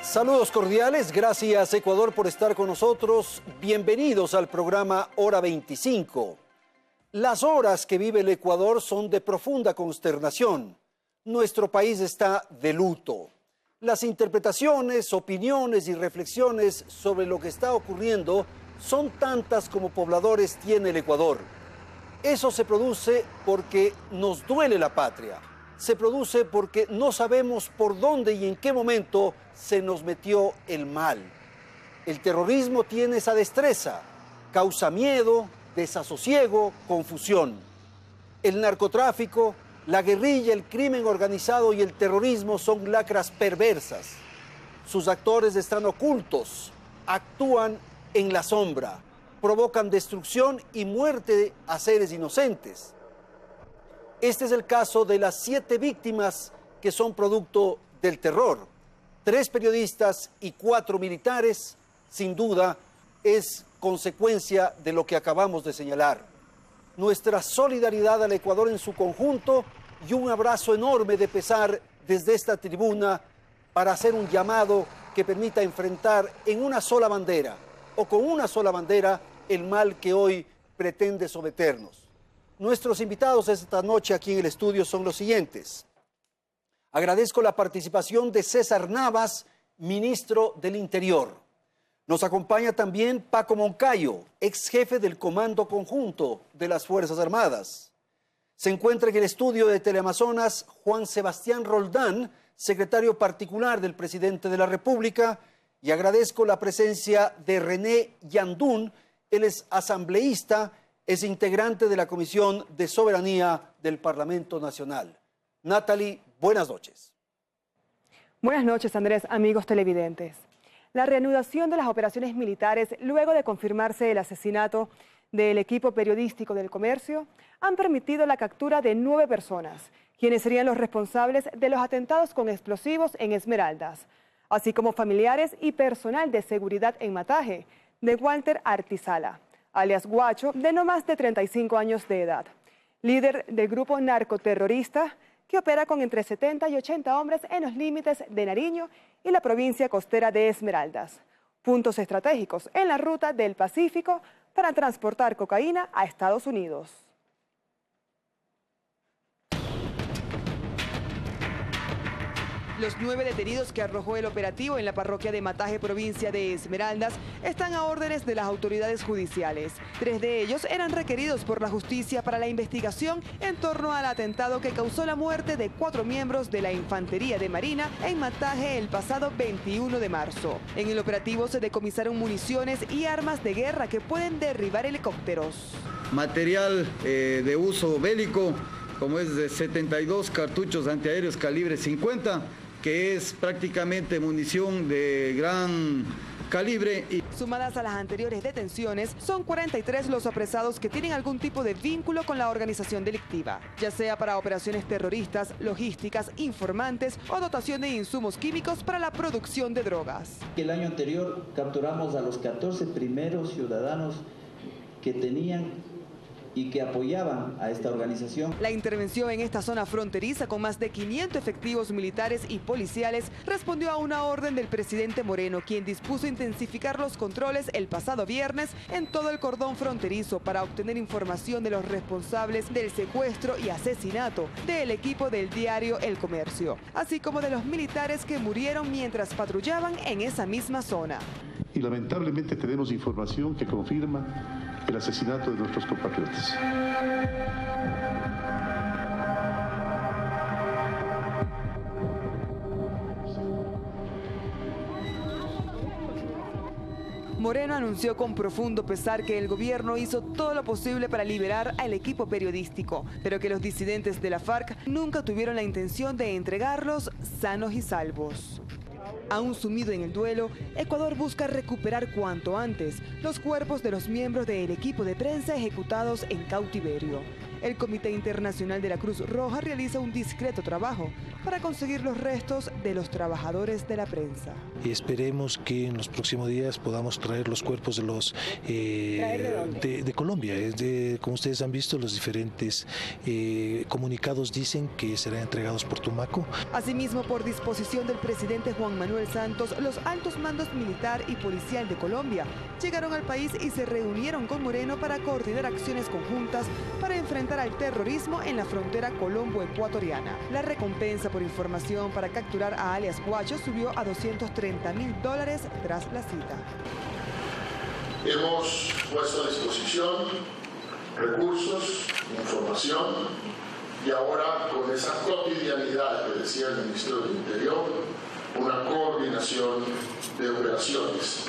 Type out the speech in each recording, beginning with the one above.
Saludos cordiales, gracias Ecuador por estar con nosotros. Bienvenidos al programa Hora 25. Las horas que vive el Ecuador son de profunda consternación. Nuestro país está de luto. Las interpretaciones, opiniones y reflexiones sobre lo que está ocurriendo son tantas como pobladores tiene el Ecuador. Eso se produce porque nos duele la patria. Se produce porque no sabemos por dónde y en qué momento se nos metió el mal. El terrorismo tiene esa destreza, causa miedo, desasosiego, confusión. El narcotráfico, la guerrilla, el crimen organizado y el terrorismo son lacras perversas. Sus actores están ocultos, actúan en la sombra, provocan destrucción y muerte a seres inocentes. Este es el caso de las 7 víctimas que son producto del terror. 3 periodistas y 4 militares, sin duda, es consecuencia de lo que acabamos de señalar. Nuestra solidaridad al Ecuador en su conjunto y un abrazo enorme de pesar desde esta tribuna para hacer un llamado que permita enfrentar en una sola bandera o con una sola bandera el mal que hoy pretende someternos. Nuestros invitados esta noche aquí en el estudio son los siguientes. Agradezco la participación de César Navas, ministro del Interior. Nos acompaña también Paco Moncayo, ex jefe del Comando Conjunto de las Fuerzas Armadas. Se encuentra en el estudio de Teleamazonas Juan Sebastián Roldán, secretario particular del presidente de la República, y agradezco la presencia de René Yandún, él es asambleísta, es integrante de la Comisión de Soberanía del Parlamento Nacional. Natalie, buenas noches. Buenas noches, Andrés, amigos televidentes. La reanudación de las operaciones militares, luego de confirmarse el asesinato del equipo periodístico del Comercio, han permitido la captura de 9 personas, quienes serían los responsables de los atentados con explosivos en Esmeraldas, así como familiares y personal de seguridad en Mataje, de Walter Artizala, alias Guacho, de no más de 35 años de edad, líder del grupo narcoterrorista que opera con entre 70 y 80 hombres en los límites de Nariño y la provincia costera de Esmeraldas, puntos estratégicos en la ruta del Pacífico para transportar cocaína a Estados Unidos. Los 9 detenidos que arrojó el operativo en la parroquia de Mataje, provincia de Esmeraldas, están a órdenes de las autoridades judiciales. 3 de ellos eran requeridos por la justicia para la investigación en torno al atentado que causó la muerte de 4 miembros de la Infantería de Marina en Mataje el pasado 21 de marzo. En el operativo se decomisaron municiones y armas de guerra que pueden derribar helicópteros. Material de uso bélico, como es de 72 cartuchos antiaéreos calibre 50, que es prácticamente munición de gran calibre. Sumadas a las anteriores detenciones, son 43 los apresados que tienen algún tipo de vínculo con la organización delictiva, ya sea para operaciones terroristas, logísticas, informantes o dotación de insumos químicos para la producción de drogas. El año anterior capturamos a los 14 primeros ciudadanos que tenían y que apoyaban a esta organización. La intervención en esta zona fronteriza con más de 500 efectivos militares y policiales respondió a una orden del presidente Moreno, quien dispuso intensificar los controles el pasado viernes en todo el cordón fronterizo para obtener información de los responsables del secuestro y asesinato del equipo del diario El Comercio, así como de los militares que murieron mientras patrullaban en esa misma zona. Y lamentablemente tenemos información que confirma el asesinato de nuestros compatriotas. Moreno anunció con profundo pesar que el gobierno hizo todo lo posible para liberar al equipo periodístico, pero que los disidentes de la FARC nunca tuvieron la intención de entregarlos sanos y salvos. Aún sumido en el duelo, Ecuador busca recuperar cuanto antes los cuerpos de los miembros del equipo de prensa ejecutados en cautiverio. El Comité Internacional de la Cruz Roja realiza un discreto trabajo para conseguir los restos de los trabajadores de la prensa. Y esperemos que en los próximos días podamos traer los cuerpos de los de Colombia. Como ustedes han visto, los diferentes comunicados dicen que serán entregados por Tumaco. Asimismo, por disposición del presidente Juan Manuel Santos, los altos mandos militar y policial de Colombia llegaron al país y se reunieron con Moreno para coordinar acciones conjuntas para enfrentar al terrorismo en la frontera colombo-ecuatoriana. La recompensa por información para capturar a alias Guacho subió a $230.000 tras la cita. Hemos puesto a disposición recursos, información y ahora con esa cotidianidad que decía el ministro del Interior, una coordinación de operaciones.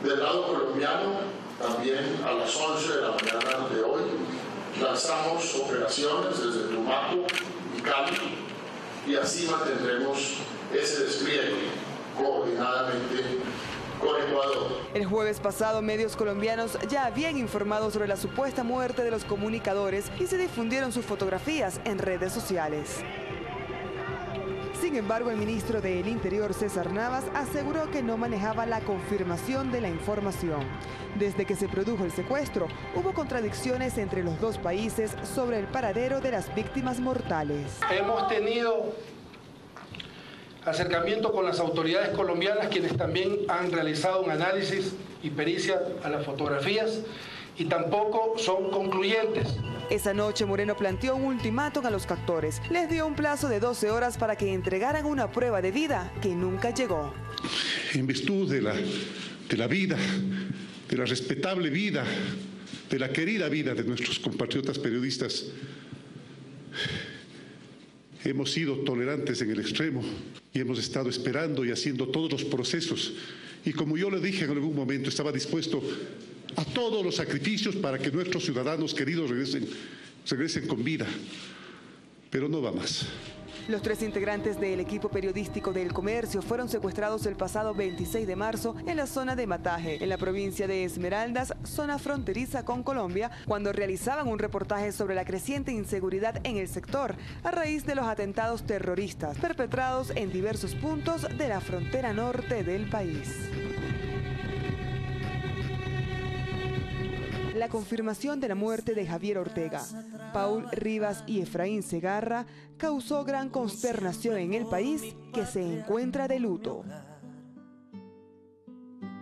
Del lado colombiano, también a las 11 de la mañana de hoy, lanzamos operaciones desde Tumaco y Cali y así mantendremos ese despliegue coordinadamente con Ecuador. El jueves pasado, medios colombianos ya habían informado sobre la supuesta muerte de los comunicadores y se difundieron sus fotografías en redes sociales. Sin embargo, el ministro del Interior, César Navas, aseguró que no manejaba la confirmación de la información. Desde que se produjo el secuestro, hubo contradicciones entre los dos países sobre el paradero de las víctimas mortales. Hemos tenido acercamiento con las autoridades colombianas, quienes también han realizado un análisis y pericia a las fotografías y tampoco son concluyentes. Esa noche Moreno planteó un ultimátum a los captores. Les dio un plazo de 12 horas para que entregaran una prueba de vida que nunca llegó. En virtud de la vida, de la respetable vida, de la querida vida de nuestros compatriotas periodistas, hemos sido tolerantes en el extremo y hemos estado esperando y haciendo todos los procesos. Y como yo le dije en algún momento, estaba dispuesto a todos los sacrificios para que nuestros ciudadanos queridos regresen con vida. Pero no va más. Los 3 integrantes del equipo periodístico del Comercio fueron secuestrados el pasado 26 de marzo en la zona de Mataje, en la provincia de Esmeraldas, zona fronteriza con Colombia, cuando realizaban un reportaje sobre la creciente inseguridad en el sector a raíz de los atentados terroristas perpetrados en diversos puntos de la frontera norte del país. La confirmación de la muerte de Javier Ortega, Paul Rivas y Efraín Segarra causó gran consternación en el país, que se encuentra de luto.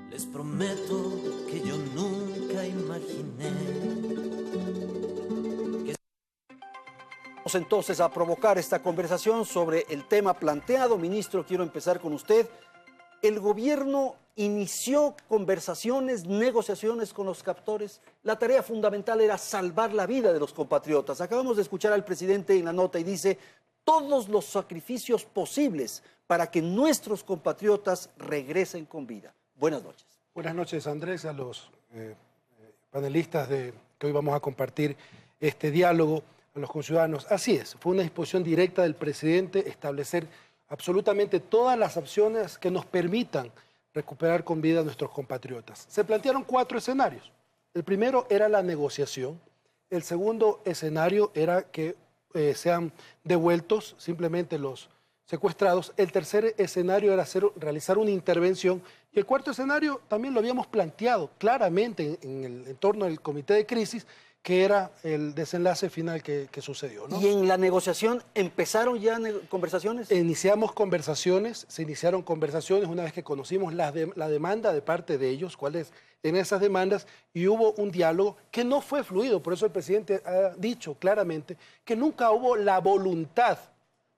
Les prometo que yo nunca imaginé. Vamos entonces a provocar esta conversación sobre el tema planteado. Ministro, quiero empezar con usted. El gobierno inició conversaciones, negociaciones con los captores. La tarea fundamental era salvar la vida de los compatriotas. Acabamos de escuchar al presidente en la nota y dice todos los sacrificios posibles para que nuestros compatriotas regresen con vida. Buenas noches. Buenas noches, Andrés, a los panelistas que hoy vamos a compartir este diálogo, a los conciudadanos. Así es, fue una disposición directa del presidente establecer absolutamente todas las opciones que nos permitan recuperar con vida a nuestros compatriotas. Se plantearon 4 escenarios. El primero era la negociación. El segundo escenario era que sean devueltos simplemente los secuestrados. El tercer escenario era realizar una intervención. Y el cuarto escenario también lo habíamos planteado claramente en el entorno del comité de crisis, que era el desenlace final que sucedió, ¿no? ¿Y en la negociación empezaron ya conversaciones? Se iniciaron conversaciones una vez que conocimos la demanda de parte de ellos, cuáles en esas demandas, y hubo un diálogo que no fue fluido. Por eso el presidente ha dicho claramente que nunca hubo la voluntad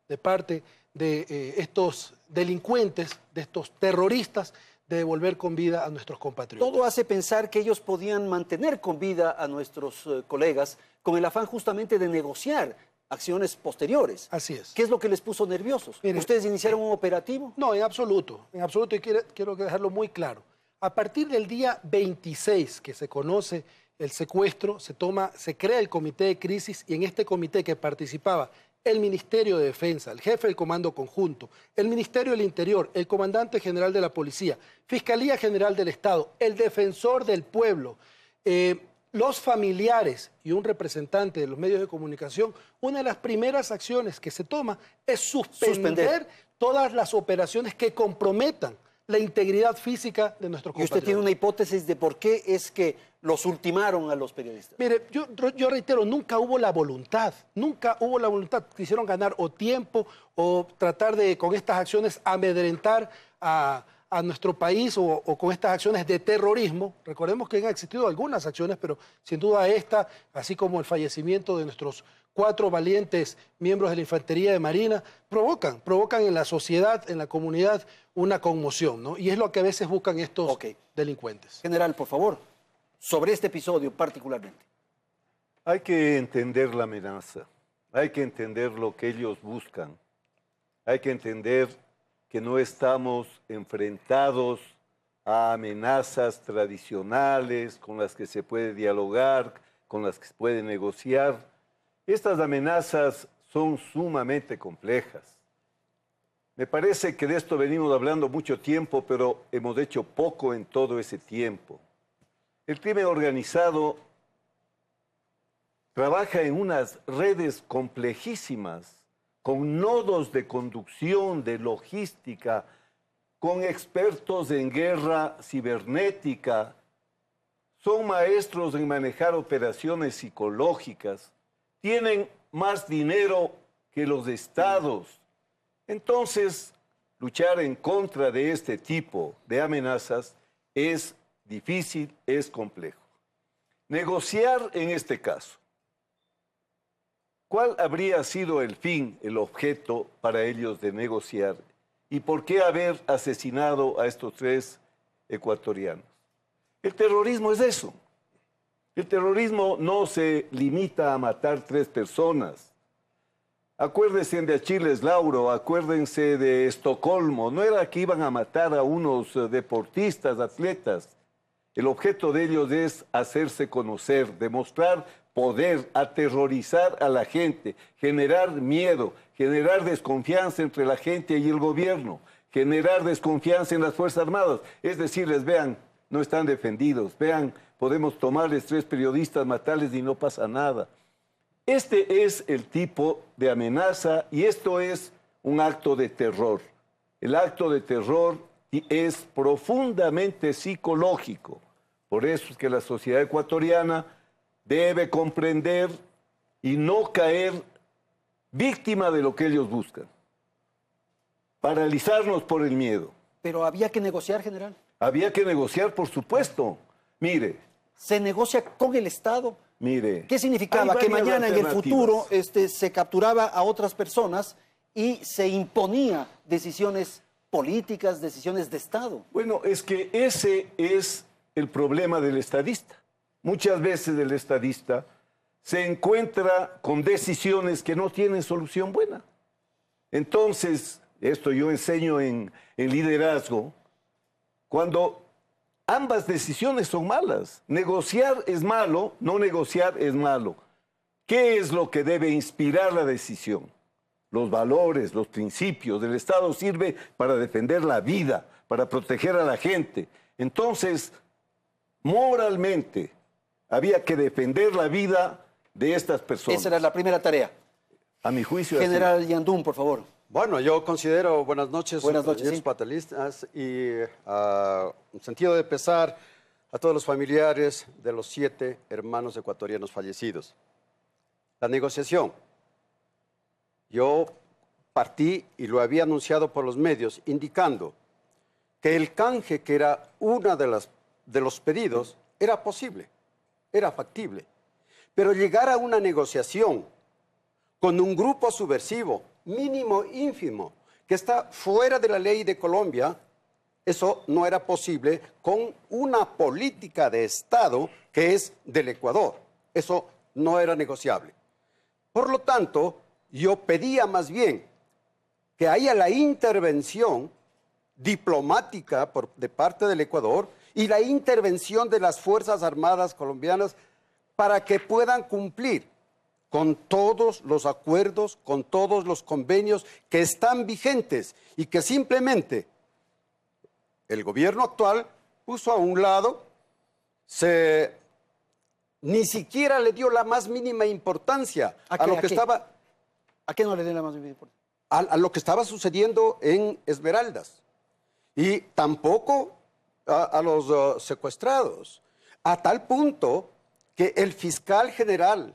de parte de estos delincuentes, de estos terroristas, de devolver con vida a nuestros compatriotas. Todo hace pensar que ellos podían mantener con vida a nuestros colegas con el afán justamente de negociar acciones posteriores. Así es. ¿Qué es lo que les puso nerviosos? Miren, ¿ustedes iniciaron un operativo? No, en absoluto, y quiero dejarlo muy claro. A partir del día 26 que se conoce el secuestro, se crea el comité de crisis, y en este comité que participaba el Ministerio de Defensa, el jefe del Comando Conjunto, el Ministerio del Interior, el Comandante General de la Policía, Fiscalía General del Estado, el Defensor del Pueblo, los familiares y un representante de los medios de comunicación, una de las primeras acciones que se toma es suspender todas las operaciones que comprometan la integridad física de nuestros compatriotas. ¿Y usted tiene una hipótesis de por qué es que los ultimaron a los periodistas? Mire, yo reitero, nunca hubo la voluntad, Quisieron ganar o tiempo o tratar de, con estas acciones, amedrentar a nuestro país o con estas acciones de terrorismo. Recordemos que han existido algunas acciones, pero sin duda esta, así como el fallecimiento de nuestros 4 valientes miembros de la Infantería de Marina, provocan en la sociedad, en la comunidad, una conmoción, ¿no? Y es lo que a veces buscan estos delincuentes. General, por favor, sobre este episodio particularmente. Hay que entender la amenaza, hay que entender lo que ellos buscan, hay que entender que no estamos enfrentados a amenazas tradicionales con las que se puede dialogar, con las que se puede negociar. Estas amenazas son sumamente complejas. Me parece que de esto venimos hablando mucho tiempo, pero hemos hecho poco en todo ese tiempo. El crimen organizado trabaja en unas redes complejísimas, con nodos de conducción, de logística, con expertos en guerra cibernética. Son maestros en manejar operaciones psicológicas. Tienen más dinero que los estados. Entonces, luchar en contra de este tipo de amenazas es difícil, es complejo. Negociar en este caso. ¿Cuál habría sido el fin, el objeto para ellos de negociar? ¿Y por qué haber asesinado a estos 3 ecuatorianos? El terrorismo es eso. El terrorismo no se limita a matar 3 personas. Acuérdense de Achilles Lauro, acuérdense de Estocolmo. No era que iban a matar a unos deportistas, atletas. El objeto de ellos es hacerse conocer, demostrar poder, aterrorizar a la gente, generar miedo, generar desconfianza entre la gente y el gobierno, generar desconfianza en las Fuerzas Armadas. Es decirles, vean, no están defendidos, vean, podemos tomarles 3 periodistas, matarles y no pasa nada. Este es el tipo de amenaza y esto es un acto de terror. El acto de terror es profundamente psicológico. Por eso es que la sociedad ecuatoriana debe comprender y no caer víctima de lo que ellos buscan. Paralizarnos por el miedo. Pero había que negociar, general. Había que negociar, por supuesto. Mire. ¿Se negocia con el Estado? Mire. ¿Qué significaba? Que mañana en el futuro se capturaba a otras personas y se imponía decisiones políticas, decisiones de Estado. Bueno, es que ese es el problema del estadista. Muchas veces el estadista se encuentra con decisiones que no tienen solución buena. Entonces, esto yo enseño en liderazgo, cuando ambas decisiones son malas. Negociar es malo, no negociar es malo. ¿Qué es lo que debe inspirar la decisión? Los valores, los principios. El Estado sirve para defender la vida, para proteger a la gente. Entonces, moralmente, había que defender la vida de estas personas. Esa era la primera tarea. A mi juicio. General Yandún, por favor. Bueno, yo considero, buenas noches, sí. panelistas, y un sentido de pesar a todos los familiares de los 7 hermanos ecuatorianos fallecidos. La negociación. Yo partí y lo había anunciado por los medios, indicando que el canje, que era una de los pedidos, era posible, era factible. Pero llegar a una negociación con un grupo subversivo, mínimo, ínfimo, que está fuera de la ley de Colombia, eso no era posible con una política de Estado que es del Ecuador. Eso no era negociable. Por lo tanto, yo pedía más bien que haya la intervención diplomática de parte del Ecuador y la intervención de las Fuerzas Armadas colombianas para que puedan cumplir con todos los acuerdos, con todos los convenios que están vigentes y que simplemente el gobierno actual puso a un lado, se ni siquiera le dio la más mínima importancia a lo que estaba... ¿A qué no le dio la más mínima importancia? A lo que estaba sucediendo en Esmeraldas. Y tampoco a los secuestrados. A tal punto que el fiscal general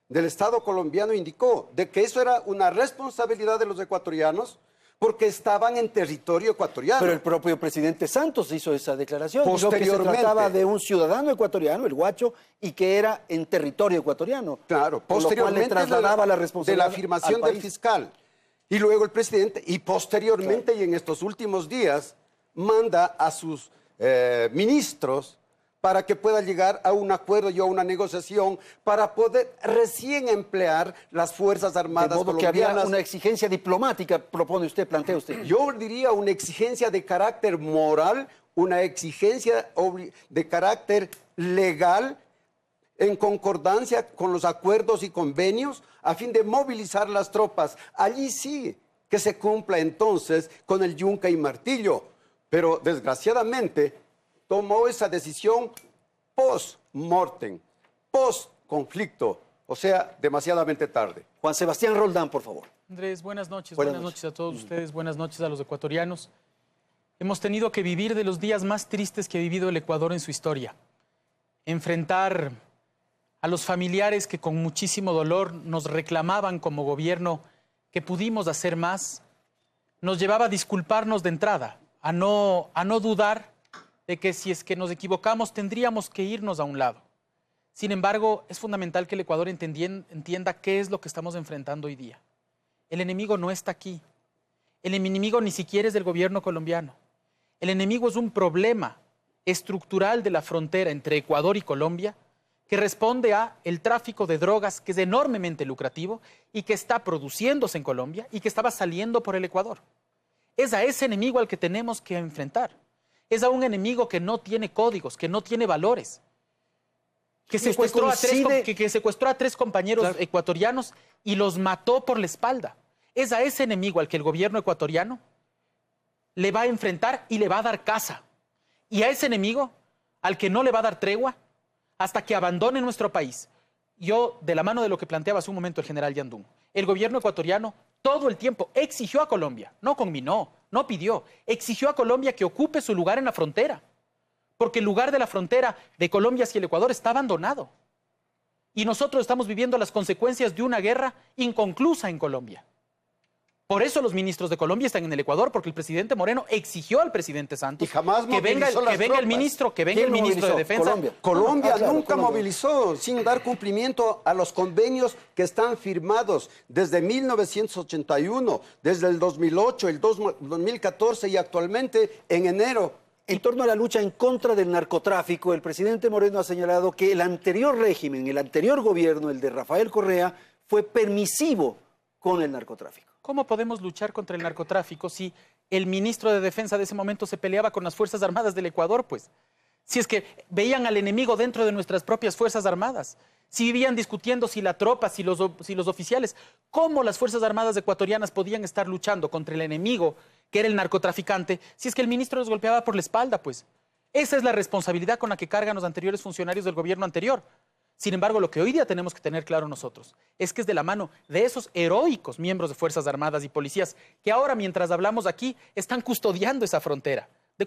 del Estado colombiano indicó de que eso era una responsabilidad de los ecuatorianos porque estaban en territorio ecuatoriano. Pero el propio presidente Santos hizo esa declaración. Dijo que se trataba de un ciudadano ecuatoriano, el Guacho, y que era en territorio ecuatoriano. Claro, posteriormente le trasladaba la responsabilidad de la afirmación del fiscal. Y luego el presidente, y posteriormente y en estos últimos días, manda a sus ministros para que pueda llegar a un acuerdo y a una negociación para poder recién emplear las Fuerzas Armadas colombianas. Que había una exigencia diplomática, propone usted, plantea usted. Yo diría una exigencia de carácter moral, una exigencia de carácter legal, en concordancia con los acuerdos y convenios, a fin de movilizar las tropas. Allí sí que se cumpla entonces con el yunque y martillo, pero desgraciadamente tomó esa decisión post-mortem, post-conflicto, o sea, demasiadamente tarde. Juan Sebastián Roldán, por favor. Andrés, buenas noches. Buenas noches a todos ustedes, buenas noches a los ecuatorianos. Hemos tenido que vivir de los días más tristes que ha vivido el Ecuador en su historia. Enfrentar a los familiares que con muchísimo dolor nos reclamaban como gobierno que pudimos hacer más, nos llevaba a disculparnos de entrada, a no dudar de que si es que nos equivocamos tendríamos que irnos a un lado. Sin embargo, es fundamental que el Ecuador entienda qué es lo que estamos enfrentando hoy día. El enemigo no está aquí. El enemigo ni siquiera es del gobierno colombiano. El enemigo es un problema estructural de la frontera entre Ecuador y Colombia que responde a el tráfico de drogas, que es enormemente lucrativo y que está produciéndose en Colombia y que estaba saliendo por el Ecuador. Es a ese enemigo al que tenemos que enfrentar. Es a un enemigo que no tiene códigos, que no tiene valores, que secuestró a tres compañeros ecuatorianos y los mató por la espalda. Es a ese enemigo al que el gobierno ecuatoriano le va a enfrentar y le va a dar caza. Y a ese enemigo al que no le va a dar tregua hasta que abandone nuestro país. Yo, de la mano de lo que planteaba hace un momento el general Yandún, el gobierno ecuatoriano todo el tiempo exigió a Colombia, no conminó, no pidió, exigió a Colombia que ocupe su lugar en la frontera, porque el lugar de la frontera de Colombia hacia el Ecuador está abandonado. Y nosotros estamos viviendo las consecuencias de una guerra inconclusa en Colombia. Por eso los ministros de Colombia están en el Ecuador, porque el presidente Moreno exigió al presidente Santos que venga el ministro de Defensa. Colombia nunca movilizó sin dar cumplimiento a los convenios que están firmados desde 1981, desde el 2008, el 2014 y actualmente en enero. En torno a la lucha en contra del narcotráfico, el presidente Moreno ha señalado que el anterior régimen, el anterior gobierno, el de Rafael Correa, fue permisivo con el narcotráfico. ¿Cómo podemos luchar contra el narcotráfico si el ministro de Defensa de ese momento se peleaba con las Fuerzas Armadas del Ecuador? Pues, si es que veían al enemigo dentro de nuestras propias Fuerzas Armadas, si vivían discutiendo si la tropa, si los oficiales, ¿cómo las Fuerzas Armadas ecuatorianas podían estar luchando contra el enemigo que era el narcotraficante si es que el ministro los golpeaba por la espalda? Pues, esa es la responsabilidad con la que cargan los anteriores funcionarios del gobierno anterior. Sin embargo, lo que hoy día tenemos que tener claro nosotros es que es de la mano de esos heroicos miembros de Fuerzas Armadas y policías que ahora, mientras hablamos aquí, están custodiando esa frontera. De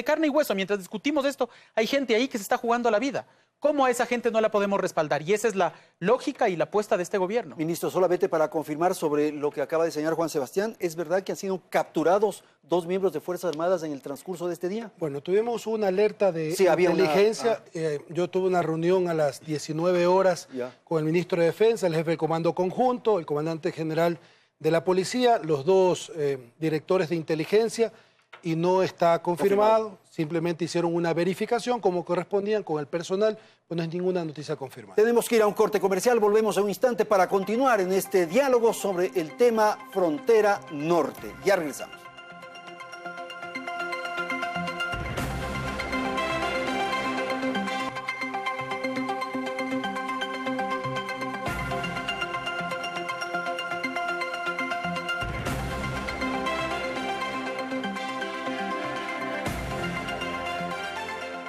carne y hueso, mientras discutimos esto, hay gente ahí que se está jugando la vida. ¿Cómo a esa gente no la podemos respaldar? Y esa es la lógica y la apuesta de este gobierno. Ministro, solamente para confirmar sobre lo que acaba de señalar Juan Sebastián, ¿es verdad que han sido capturados 2 miembros de Fuerzas Armadas en el transcurso de este día? Bueno, tuvimos una alerta de inteligencia. Yo tuve una reunión a las 19 horas con el ministro de Defensa, el jefe del Comando Conjunto, el comandante general de la Policía, los 2 directores de inteligencia, y no está confirmado. Simplemente hicieron una verificación como correspondían con el personal, pues no es ninguna noticia confirmada. Tenemos que ir a un corte comercial, volvemos en un instante para continuar en este diálogo sobre el tema Frontera Norte. Ya regresamos.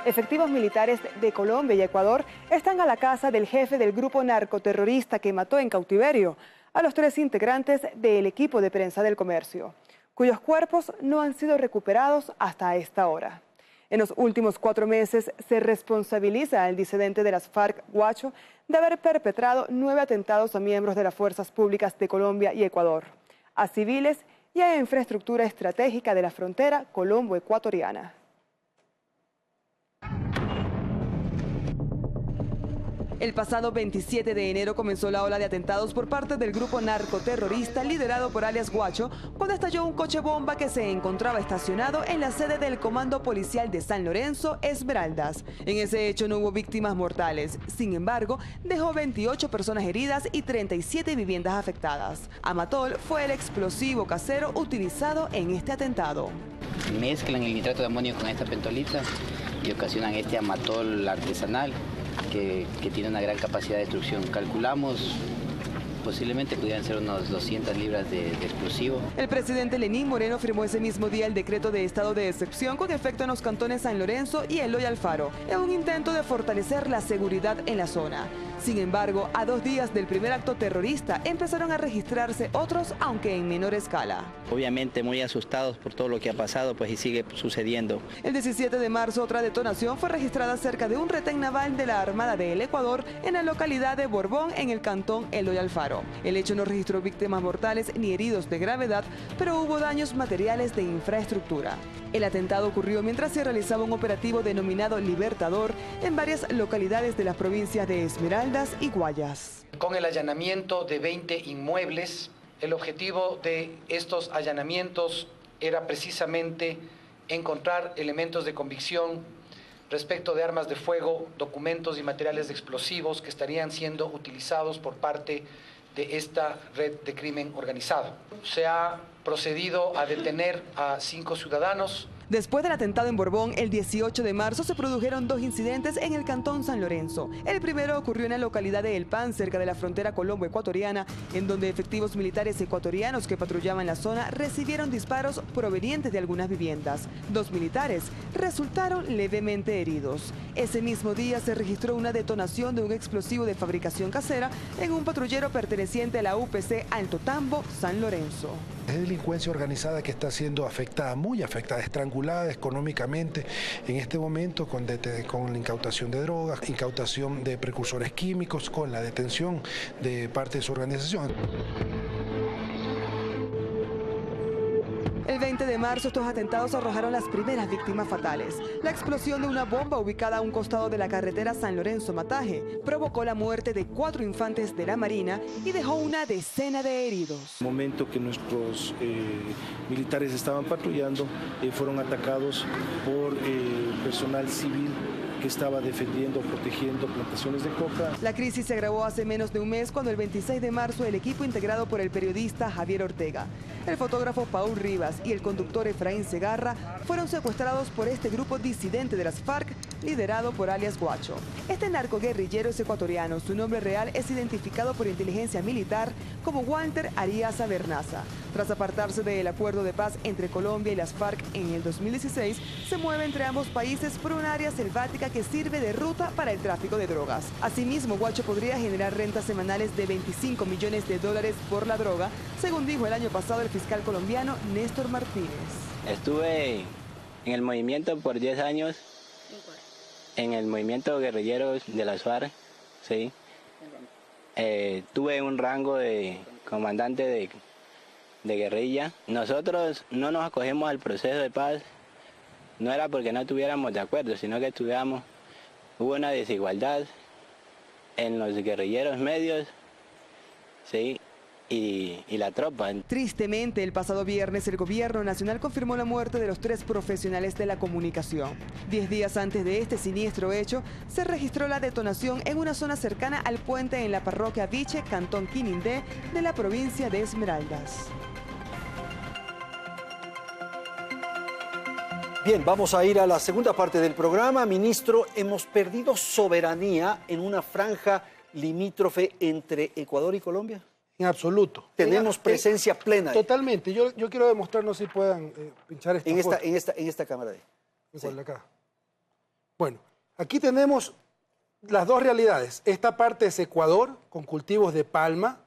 Efectivos militares de Colombia y Ecuador están a la casa del jefe del grupo narcoterrorista que mató en cautiverio a los 3 integrantes del equipo de prensa del comercio, cuyos cuerpos no han sido recuperados hasta esta hora. En los últimos 4 meses se responsabiliza al disidente de las FARC, Guacho, de haber perpetrado 9 atentados a miembros de las fuerzas públicas de Colombia y Ecuador, a civiles y a infraestructura estratégica de la frontera colombo-ecuatoriana. El pasado 27 de enero comenzó la ola de atentados por parte del grupo narcoterrorista liderado por alias Guacho, cuando estalló un coche bomba que se encontraba estacionado en la sede del Comando Policial de San Lorenzo, Esmeraldas. En ese hecho no hubo víctimas mortales, sin embargo, dejó 28 personas heridas y 37 viviendas afectadas. Amatol fue el explosivo casero utilizado en este atentado. Mezclan el nitrato de amonio con esta pentolita y ocasionan este amatol artesanal que tiene una gran capacidad de destrucción. Calculamos posiblemente pudieran ser unos 200 libras de explosivo. El presidente Lenín Moreno firmó ese mismo día el decreto de estado de excepción con efecto en los cantones San Lorenzo y Eloy Alfaro, en un intento de fortalecer la seguridad en la zona. Sin embargo, a 2 días del primer acto terrorista empezaron a registrarse otros, aunque en menor escala. Obviamente muy asustados por todo lo que ha pasado, pues y sigue sucediendo. El 17 de marzo otra detonación fue registrada cerca de un retén naval de la Armada del Ecuador en la localidad de Borbón, en el cantón Eloy Alfaro. El hecho no registró víctimas mortales ni heridos de gravedad, pero hubo daños materiales de infraestructura. El atentado ocurrió mientras se realizaba un operativo denominado Libertador en varias localidades de las provincias de Esmeraldas y Guayas. Con el allanamiento de 20 inmuebles, el objetivo de estos allanamientos era precisamente encontrar elementos de convicción respecto de armas de fuego, documentos y materiales explosivos que estarían siendo utilizados por parte de esta red de crimen organizado. Se ha procedido a detener a 5 ciudadanos. Después del atentado en Borbón, el 18 de marzo se produjeron 2 incidentes en el cantón San Lorenzo. El primero ocurrió en la localidad de El Pan, cerca de la frontera colombo-ecuatoriana, en donde efectivos militares ecuatorianos que patrullaban la zona recibieron disparos provenientes de algunas viviendas. 2 militares resultaron levemente heridos. Ese mismo día se registró una detonación de un explosivo de fabricación casera en un patrullero perteneciente a la UPC Alto Tambo, San Lorenzo. Es delincuencia organizada que está siendo afectada, muy afectada, estrangulada económicamente en este momento con la incautación de drogas, incautación de precursores químicos, con la detención de parte de su organización. El 20 de marzo estos atentados arrojaron las primeras víctimas fatales. La explosión de una bomba ubicada a un costado de la carretera San Lorenzo-Mataje provocó la muerte de 4 infantes de la Marina y dejó una decena de heridos. En el momento que nuestros militares estaban patrullando, fueron atacados por personal civil que estaba defendiendo, protegiendo plantaciones de coca. La crisis se agravó hace menos de un mes cuando el 26 de marzo el equipo integrado por el periodista Javier Ortega, el fotógrafo Paul Rivas y el conductor Efraín Segarra fueron secuestrados por este grupo disidente de las FARC liderado por alias Guacho. Este narcoguerrillero es ecuatoriano. Su nombre real es identificado por inteligencia militar como Walter Ariaza Bernaza. Tras apartarse del acuerdo de paz entre Colombia y las FARC en el 2016, se mueve entre ambos países por un área selvática que sirve de ruta para el tráfico de drogas. Asimismo, Guacho podría generar rentas semanales de $25 millones por la droga, según dijo el año pasado el fiscal colombiano Néstor Martínez. Estuve en el movimiento por 10 años, en el movimiento guerrillero de las FARC, sí. Tuve un rango de comandante de guerrilla. Nosotros no nos acogemos al proceso de paz, no era porque no estuviéramos de acuerdo, sino que hubo una desigualdad en los guerrilleros medios, sí, y la tropa. Tristemente, el pasado viernes el gobierno nacional confirmó la muerte de los 3 profesionales de la comunicación. 10 días antes de este siniestro hecho, se registró la detonación en una zona cercana al puente en la parroquia Viche, cantón Quinindé, de la provincia de Esmeraldas. Bien, vamos a ir a la segunda parte del programa. Ministro, hemos perdido soberanía en una franja limítrofe entre Ecuador y Colombia. En absoluto. Tenemos presencia plena. Totalmente. Yo quiero demostrar, no sé si puedan pinchar esta foto. En esta cámara de ahí. ¿Cuál de acá? Bueno, aquí tenemos las dos realidades. Esta parte es Ecuador con cultivos de palma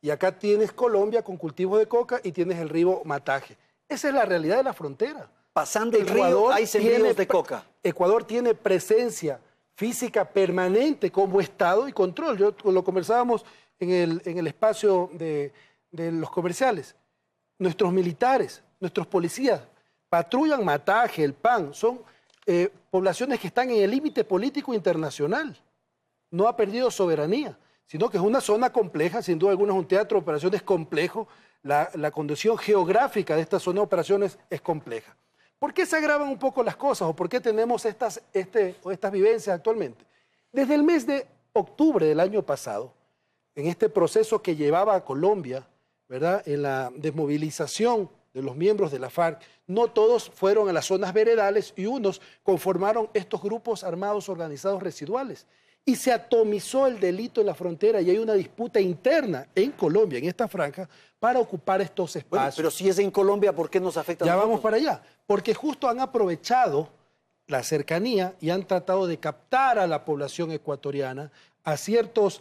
y acá tienes Colombia con cultivos de coca y tienes el río Mataje. Esa es la realidad de la frontera. Pasando el río hay sembríos de coca. Ecuador tiene presencia física permanente como Estado y control. Lo conversábamos en el espacio de los comerciales. Nuestros militares, nuestros policías patrullan Mataje, El Pan, son poblaciones que están en el límite político internacional. No ha perdido soberanía, sino que es una zona compleja, sin duda alguna es un teatro de operaciones complejo. La condición geográfica de esta zona de operaciones es compleja. ¿Por qué se agravan un poco las cosas o por qué tenemos estas vivencias actualmente? Desde el mes de octubre del año pasado, en este proceso que llevaba a Colombia, ¿verdad?, en la desmovilización de los miembros de la FARC, no todos fueron a las zonas veredales y unos conformaron estos grupos armados organizados residuales. Y se atomizó el delito en la frontera y hay una disputa interna en Colombia, en esta franja, para ocupar estos espacios. Bueno, pero si es en Colombia, ¿por qué nos afecta a nosotros? Ya vamos para allá, porque justo han aprovechado la cercanía y han tratado de captar a la población ecuatoriana, a ciertas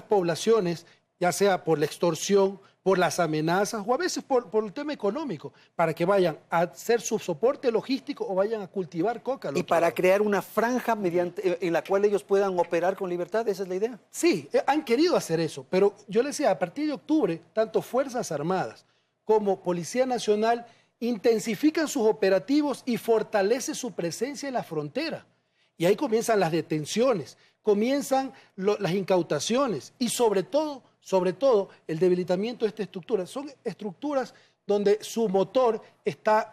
poblaciones, ya sea por la extorsión, por las amenazas o a veces por el tema económico, para que vayan a hacer su soporte logístico o vayan a cultivar coca. Y para crear una franja en la cual ellos puedan operar con libertad, ¿esa es la idea? Sí, han querido hacer eso, pero yo les decía, a partir de octubre, tanto Fuerzas Armadas como Policía Nacional intensifican sus operativos y fortalece su presencia en la frontera. Y ahí comienzan las detenciones, comienzan las incautaciones y sobre todo el debilitamiento de esta estructura. Son estructuras donde su motor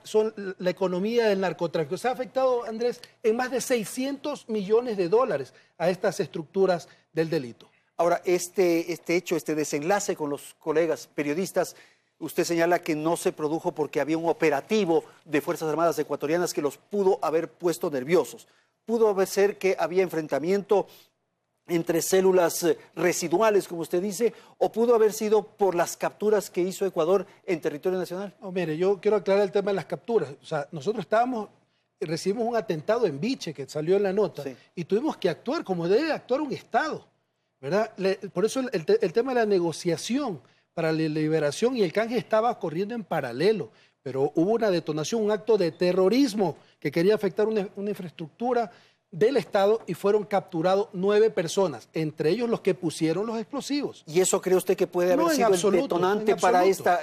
son la economía del narcotráfico. Se ha afectado, Andrés, en más de 600 millones de dólares a estas estructuras del delito. Ahora, este hecho, este desenlace con los colegas periodistas, usted señala que no se produjo porque había un operativo de Fuerzas Armadas ecuatorianas que los pudo haber puesto nerviosos. Pudo ser que había enfrentamiento entre células residuales, como usted dice, o pudo haber sido por las capturas que hizo Ecuador en territorio nacional. No, mire, yo quiero aclarar el tema de las capturas. O sea, nosotros recibimos un atentado en Viche que salió en la nota, sí, y tuvimos que actuar como debe actuar un Estado, ¿verdad? Por eso el tema de la negociación para la liberación y el canje estaba corriendo en paralelo, pero hubo una detonación, un acto de terrorismo que quería afectar una infraestructura del Estado y fueron capturados 9 personas, entre ellos los que pusieron los explosivos. ¿Y eso cree usted que puede haber sido el detonante para esta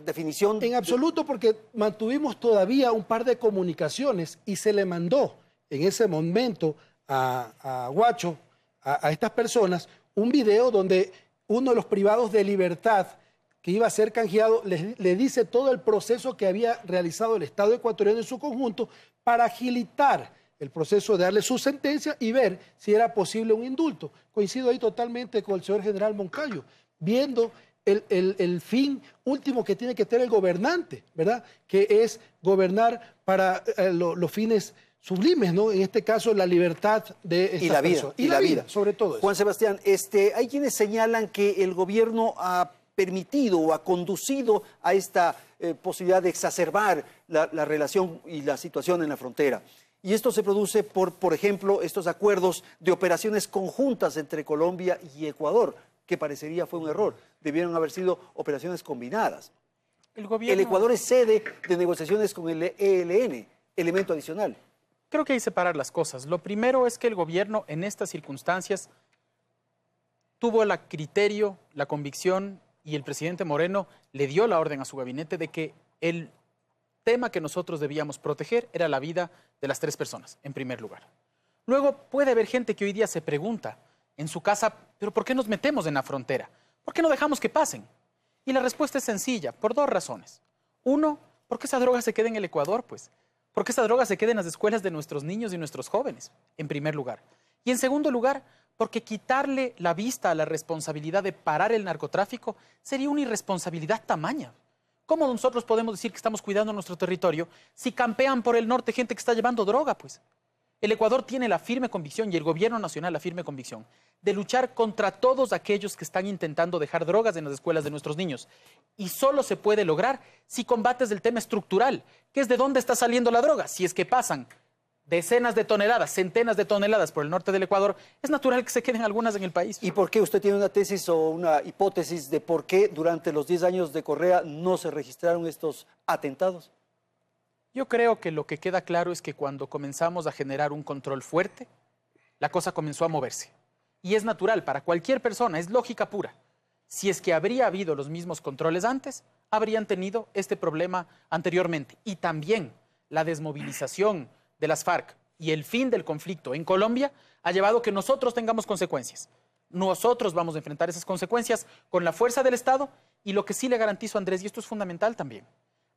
definición? En absoluto, porque mantuvimos todavía un par de comunicaciones y se le mandó en ese momento a Guacho, a estas personas, un video donde uno de los privados de libertad que iba a ser canjeado le dice todo el proceso que había realizado el Estado ecuatoriano en su conjunto para agilitar el proceso de darle su sentencia y ver si era posible un indulto. Coincido ahí totalmente con el señor general Moncayo, viendo el fin último que tiene que tener el gobernante, ¿verdad? Que es gobernar para los fines sublimes, ¿no? En este caso, la libertad de estas y la vida, personas. Y la vida, sobre todo eso. Juan Sebastián, hay quienes señalan que el gobierno ha permitido o ha conducido a esta posibilidad de exacerbar la relación y la situación en la frontera. Y esto se produce por ejemplo, estos acuerdos de operaciones conjuntas entre Colombia y Ecuador, que parecería fue un error. Debieron haber sido operaciones combinadas. El Ecuador es sede de negociaciones con el ELN, elemento adicional. Creo que hay que separar las cosas. Lo primero es que el gobierno en estas circunstancias tuvo el criterio, la convicción y el presidente Moreno le dio la orden a su gabinete de que el tema que nosotros debíamos proteger era la vida de las 3 personas, en primer lugar. Luego puede haber gente que hoy día se pregunta en su casa, ¿pero por qué nos metemos en la frontera? ¿Por qué no dejamos que pasen? Y la respuesta es sencilla, por 2 razones. Uno, porque esa droga se queda en el Ecuador, pues. Porque esa droga se queda en las escuelas de nuestros niños y nuestros jóvenes, en primer lugar. Y en segundo lugar, porque quitarle la vista a la responsabilidad de parar el narcotráfico sería una irresponsabilidad tamaña. ¿Cómo nosotros podemos decir que estamos cuidando nuestro territorio si campean por el norte gente que está llevando droga, pues? El Ecuador tiene la firme convicción, y el gobierno nacional la firme convicción, de luchar contra todos aquellos que están intentando dejar drogas en las escuelas de nuestros niños. Y solo se puede lograr si combates el tema estructural, que es de dónde está saliendo la droga. Si es que pasan decenas de toneladas, centenas de toneladas por el norte del Ecuador, es natural que se queden algunas en el país. ¿Y por qué usted tiene una tesis o una hipótesis de por qué durante los 10 años de Correa no se registraron estos atentados? Yo creo que lo que queda claro es que cuando comenzamos a generar un control fuerte, la cosa comenzó a moverse. Y es natural para cualquier persona, es lógica pura. Si es que habría habido los mismos controles antes, habrían tenido este problema anteriormente. Y también la desmovilización de las FARC y el fin del conflicto en Colombia ha llevado a que nosotros tengamos consecuencias. Nosotros vamos a enfrentar esas consecuencias con la fuerza del Estado y lo que sí le garantizo a Andrés, y esto es fundamental también,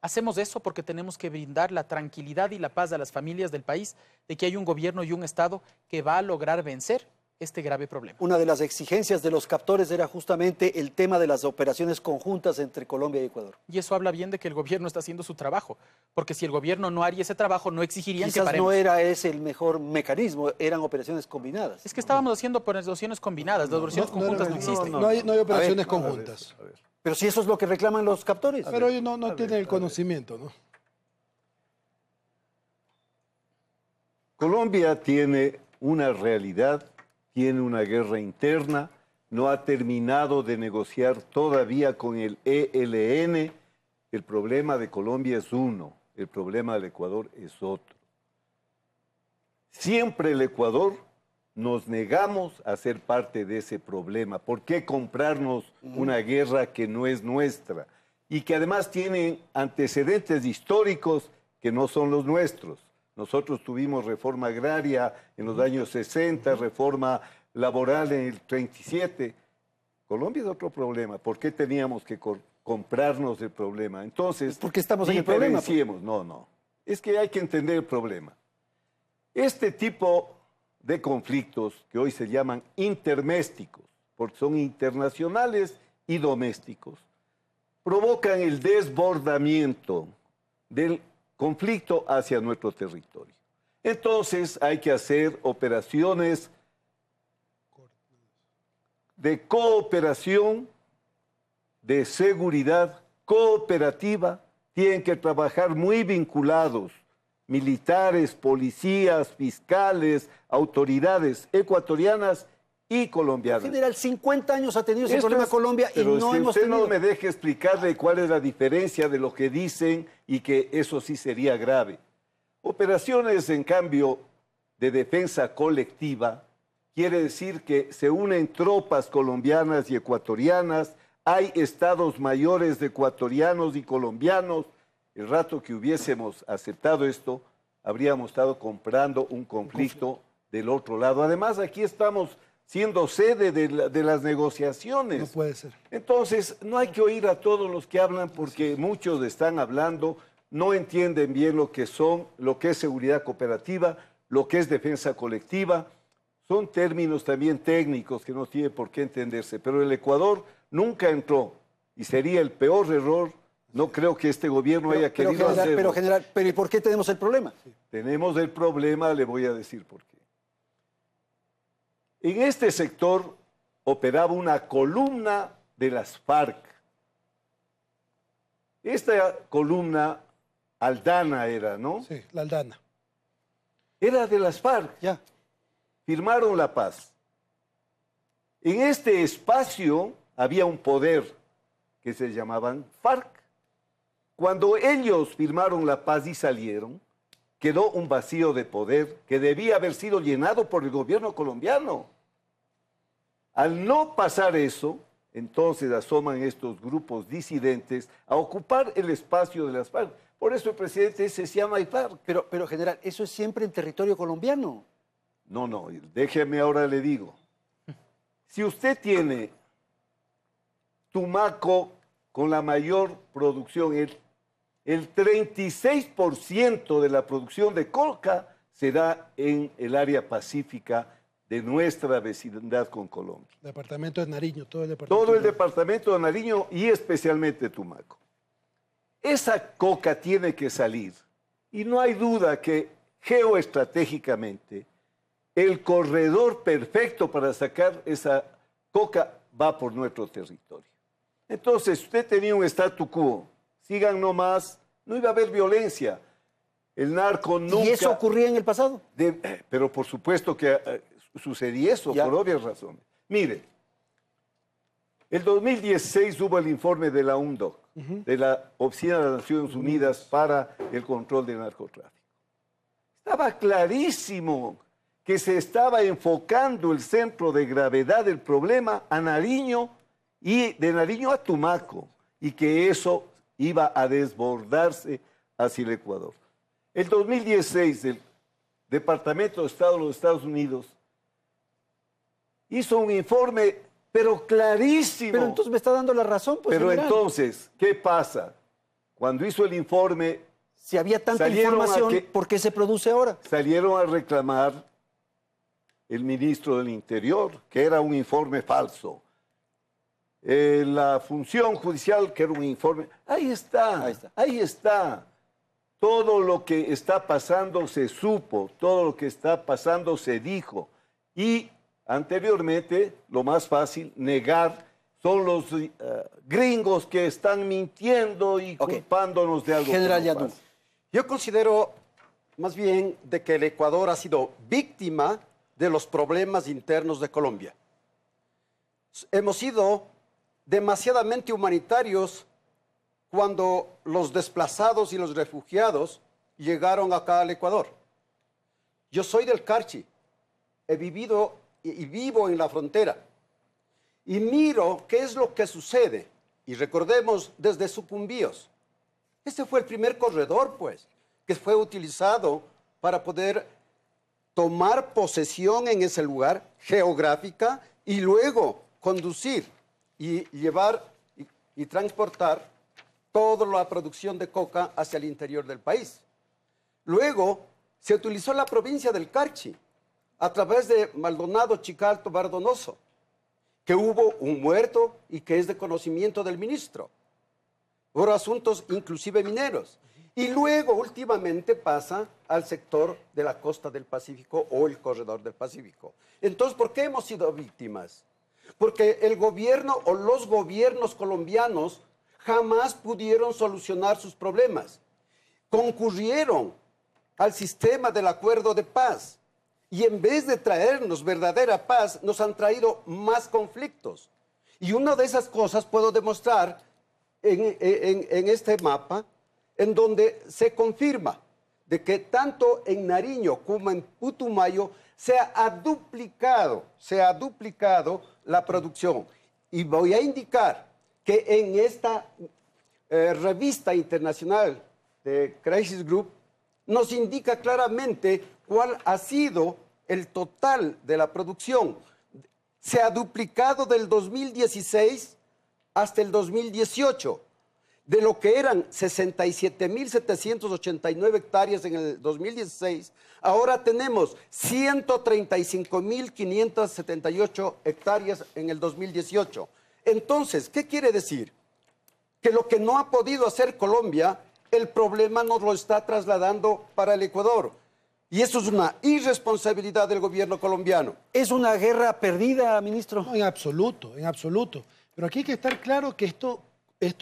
hacemos eso porque tenemos que brindar la tranquilidad y la paz a las familias del país de que hay un gobierno y un Estado que va a lograr vencer este grave problema. Una de las exigencias de los captores era justamente el tema de las operaciones conjuntas entre Colombia y Ecuador. Y eso habla bien de que el gobierno está haciendo su trabajo, porque si el gobierno no haría ese trabajo, no exigirían Quizás que paremos. no era ese el mejor mecanismo, eran operaciones combinadas. Es que estábamos haciendo operaciones combinadas, las operaciones conjuntas no existen. No hay operaciones conjuntas. Pero si eso es lo que reclaman los captores. Pero ellos no tienen el conocimiento, ¿no? Colombia tiene una realidad, tiene una guerra interna, no ha terminado de negociar todavía con el ELN. El problema de Colombia es uno, el problema del Ecuador es otro. Siempre el Ecuador nos negamos a ser parte de ese problema. ¿Por qué comprarnos una guerra que no es nuestra? Y que además tiene antecedentes históricos que no son los nuestros. Nosotros tuvimos reforma agraria en los años 60, reforma laboral en el 37. Colombia es otro problema. ¿Por qué teníamos que comprarnos el problema? Entonces, ¿por qué estamos en el problema? No. Es que hay que entender el problema. Este tipo de conflictos que hoy se llaman intermésticos, porque son internacionales y domésticos, provocan el desbordamiento del conflicto hacia nuestro territorio. Entonces hay que hacer operaciones de cooperación, de seguridad cooperativa, tienen que trabajar muy vinculados, militares, policías, fiscales, autoridades ecuatorianas y colombianas. General, 50 años ha tenido ese problema Colombia y no hemos usted tenido... no me deje explicarle cuál es la diferencia de lo que dicen y que eso sí sería grave. Operaciones, en cambio, de defensa colectiva, quiere decir que se unen tropas colombianas y ecuatorianas, hay estados mayores de ecuatorianos y colombianos. El rato que hubiésemos aceptado esto, habríamos estado comprando un conflicto del otro lado. Además, aquí estamos siendo sede de las negociaciones. No puede ser. Entonces, no hay que oír a todos los que hablan porque muchos están hablando, no entienden bien lo que es seguridad cooperativa, lo que es defensa colectiva. Son términos también técnicos que no tienen por qué entenderse. Pero el Ecuador nunca entró y sería el peor error. No creo que este gobierno haya querido hacerlo. Pero ¿y por qué tenemos el problema? Tenemos el problema, le voy a decir por qué. En este sector operaba una columna de las FARC. Esta columna, Aldana era, ¿no? Sí, la Aldana. Era de las FARC, ya. Firmaron la paz. En este espacio había un poder que se llamaban FARC. Cuando ellos firmaron la paz y salieron, quedó un vacío de poder que debía haber sido llenado por el gobierno colombiano. Al no pasar eso, entonces asoman estos grupos disidentes a ocupar el espacio de las FARC. Por eso el presidente se llama FARC. Pero general, eso es siempre en territorio colombiano. No, déjeme ahora le digo. Si usted tiene Tumaco con la mayor producción, el 36% de la producción de coca se da en el área pacífica de nuestra vecindad con Colombia. Departamento de Nariño, todo el departamento. Todo el departamento de Nariño y especialmente Tumaco. Esa coca tiene que salir y no hay duda que geoestratégicamente el corredor perfecto para sacar esa coca va por nuestro territorio. Entonces, usted tenía un statu quo, sigan nomás, no iba a haber violencia. El narco nunca... ¿Y eso ocurría en el pasado? Pero por supuesto que sucedía eso, por obvias razones. Mire, el 2016 hubo el informe de la UNDOC, de la Oficina de las Naciones Unidas para el Control del Narcotráfico. Estaba clarísimo que se estaba enfocando el centro de gravedad del problema a Nariño y de Nariño a Tumaco, y que eso iba a desbordarse hacia el Ecuador. El 2016, el Departamento de Estado de los Estados Unidos hizo un informe, pero clarísimo. Pero entonces me está dando la razón, pues. Pero general. entonces, ¿qué pasa? Cuando hizo el informe... Si había tanta información, ¿por qué se produce ahora? Salieron a reclamar el ministro del Interior, que era un informe falso. La función judicial, que era un informe... Ahí está. Todo lo que está pasando se supo, todo lo que está pasando se dijo. Y anteriormente, lo más fácil, negar, son los gringos que están mintiendo y culpándonos de algo. General Yadú, yo considero más bien de que el Ecuador ha sido víctima de los problemas internos de Colombia. Hemos sido demasiadamente humanitarios cuando los desplazados y los refugiados llegaron acá al Ecuador. Yo soy del Carchi, he vivido y vivo en la frontera, y miro qué es lo que sucede, y recordemos desde Sucumbíos. Este fue el primer corredor, pues, que fue utilizado para poder tomar posesión en ese lugar geográfica y luego conducir y llevar y transportar toda la producción de coca hacia el interior del país. Luego se utilizó la provincia del Carchi a través de Maldonado, Chicalto, Bardonoso, que hubo un muerto y que es de conocimiento del ministro, por asuntos inclusive mineros. Y luego últimamente pasa al sector de la costa del Pacífico o el corredor del Pacífico. Entonces, ¿por qué hemos sido víctimas? Porque el gobierno o los gobiernos colombianos jamás pudieron solucionar sus problemas. Concurrieron al sistema del acuerdo de paz y en vez de traernos verdadera paz, nos han traído más conflictos. Y una de esas cosas puedo demostrar en este mapa, en donde se confirma de que tanto en Nariño como en Putumayo se ha duplicado la producción. Y voy a indicar que en esta revista internacional de Crisis Group nos indica claramente cuál ha sido el total de la producción. Se ha duplicado del 2016 hasta el 2018. De lo que eran 67.789 hectáreas en el 2016, ahora tenemos 135.578 hectáreas en el 2018. Entonces, ¿qué quiere decir? Que lo que no ha podido hacer Colombia, el problema nos lo está trasladando para el Ecuador. Y eso es una irresponsabilidad del gobierno colombiano. ¿Es una guerra perdida, ministro? No, en absoluto, en absoluto. Pero aquí hay que estar claro que esto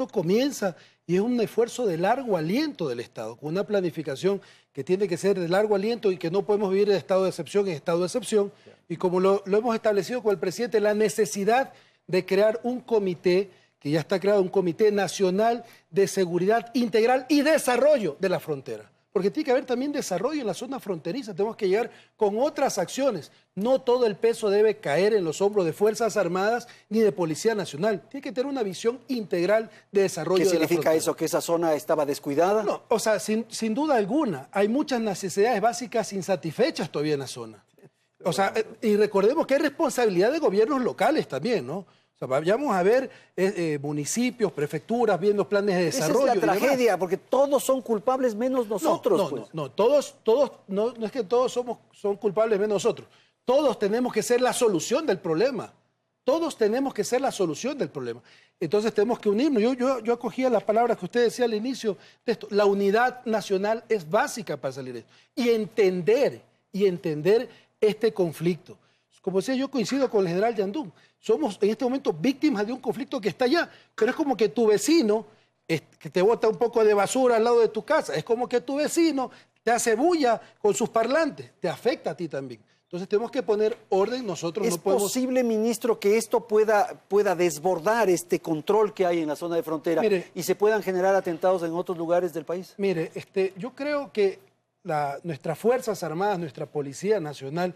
comienza y es un esfuerzo de largo aliento del Estado, con una planificación que tiene que ser de largo aliento y que no podemos vivir de estado de excepción en estado de excepción. Y como lo hemos establecido con el presidente, la necesidad de crear un comité, que ya está creado, un Comité Nacional de Seguridad Integral y Desarrollo de la Frontera. Porque tiene que haber también desarrollo en la zona fronteriza, tenemos que llegar con otras acciones. No todo el peso debe caer en los hombros de Fuerzas Armadas ni de Policía Nacional. Tiene que tener una visión integral de desarrollo de la frontera. ¿Qué significa eso? ¿Que esa zona estaba descuidada? No, o sea, sin duda alguna, hay muchas necesidades básicas insatisfechas todavía en la zona. O sea, y recordemos que hay responsabilidad de gobiernos locales también, ¿no? O sea, vayamos a ver municipios, prefecturas, viendo planes de desarrollo. Esa es la tragedia, porque todos son culpables menos nosotros. No, es que todos son culpables menos nosotros. Todos tenemos que ser la solución del problema. Todos tenemos que ser la solución del problema. Entonces tenemos que unirnos. Yo acogía las palabras que usted decía al inicio de esto. La unidad nacional es básica para salir de esto. Y entender este conflicto. Como decía, yo coincido con el general Yandún. Somos en este momento víctimas de un conflicto que está allá, pero es como que tu vecino que te bota un poco de basura al lado de tu casa, es como que tu vecino te hace bulla con sus parlantes, te afecta a ti también. Entonces tenemos que poner orden, nosotros no podemos... ¿Es posible, ministro, que esto pueda desbordar este control que hay en la zona de frontera y se puedan generar atentados en otros lugares del país? Mire, yo creo que nuestras Fuerzas Armadas, nuestra Policía Nacional,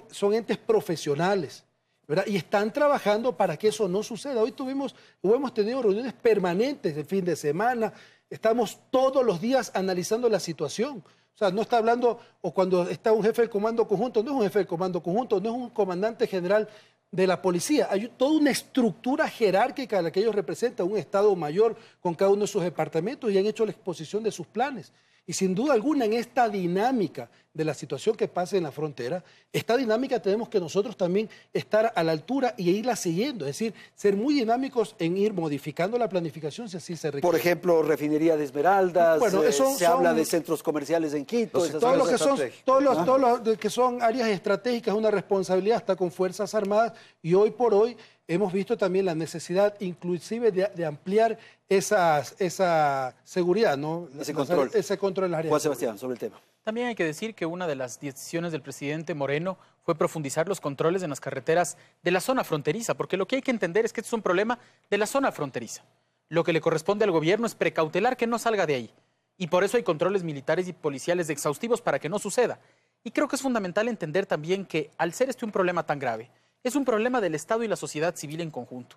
son entes profesionales, ¿verdad? Y están trabajando para que eso no suceda. Hoy hemos tenido reuniones permanentes de fin de semana, estamos todos los días analizando la situación. O sea, no está hablando, o cuando está un jefe del comando conjunto, no es un jefe del comando conjunto, no es un comandante general de la policía. Hay toda una estructura jerárquica a la que ellos representan, un Estado mayor con cada uno de sus departamentos y han hecho la exposición de sus planes. Y sin duda alguna, en esta dinámica de la situación que pasa en la frontera, esta dinámica tenemos que nosotros también estar a la altura y irla siguiendo. Es decir, ser muy dinámicos en ir modificando la planificación si así se requiere. Por ejemplo, refinería de Esmeraldas, bueno, se habla de centros comerciales en Quito. Todo lo que son áreas estratégicas es una responsabilidad, está con Fuerzas Armadas y hoy por hoy hemos visto también la necesidad inclusive de ampliar esa seguridad, ¿no? Ese control en las áreas. Juan Sebastián, sobre el tema. También hay que decir que una de las decisiones del presidente Moreno fue profundizar los controles en las carreteras de la zona fronteriza, porque lo que hay que entender es que este es un problema de la zona fronteriza. Lo que le corresponde al gobierno es precautelar que no salga de ahí. Y por eso hay controles militares y policiales exhaustivos para que no suceda. Y creo que es fundamental entender también que al ser este un problema tan grave, es un problema del Estado y la sociedad civil en conjunto.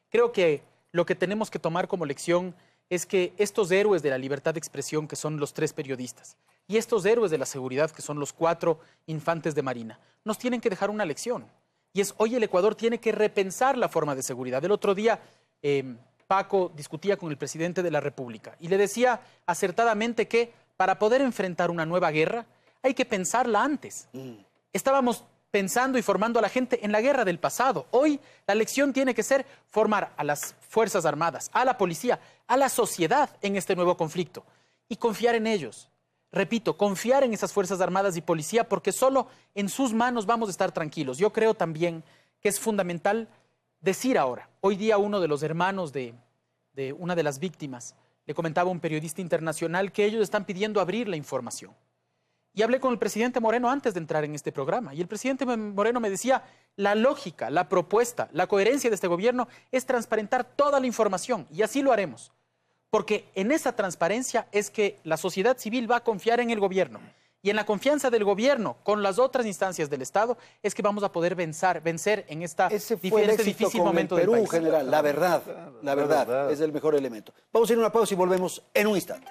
Creo que lo que tenemos que tomar como lección es que estos héroes de la libertad de expresión, que son los 3 periodistas, y estos héroes de la seguridad, que son los 4 infantes de Marina, nos tienen que dejar una lección. Y es, hoy el Ecuador tiene que repensar la forma de seguridad. El otro día, Paco discutía con el presidente de la República y le decía acertadamente que para poder enfrentar una nueva guerra hay que pensarla antes. Estábamos pensando y formando a la gente en la guerra del pasado. Hoy la lección tiene que ser formar a las Fuerzas Armadas, a la policía, a la sociedad en este nuevo conflicto y confiar en ellos. Repito, confiar en esas Fuerzas Armadas y policía porque solo en sus manos vamos a estar tranquilos. Yo creo también que es fundamental decir ahora, hoy día uno de los hermanos de una de las víctimas le comentaba a un periodista internacional que ellos están pidiendo abrir la información. Y hablé con el presidente Moreno antes de entrar en este programa. Y el presidente Moreno me decía, la lógica, la propuesta, la coherencia de este gobierno es transparentar toda la información. Y así lo haremos. Porque en esa transparencia es que la sociedad civil va a confiar en el gobierno. Y en la confianza del gobierno con las otras instancias del Estado es que vamos a poder vencer en este difícil momento del país. General, la verdad es el mejor elemento. Vamos a ir a una pausa y volvemos en un instante.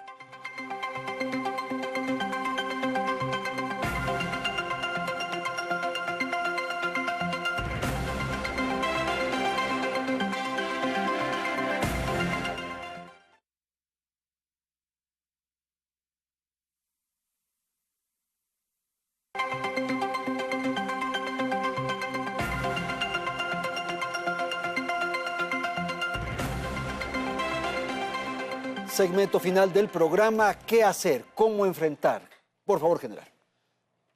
Segmento final del programa, ¿qué hacer? ¿Cómo enfrentar? Por favor, general.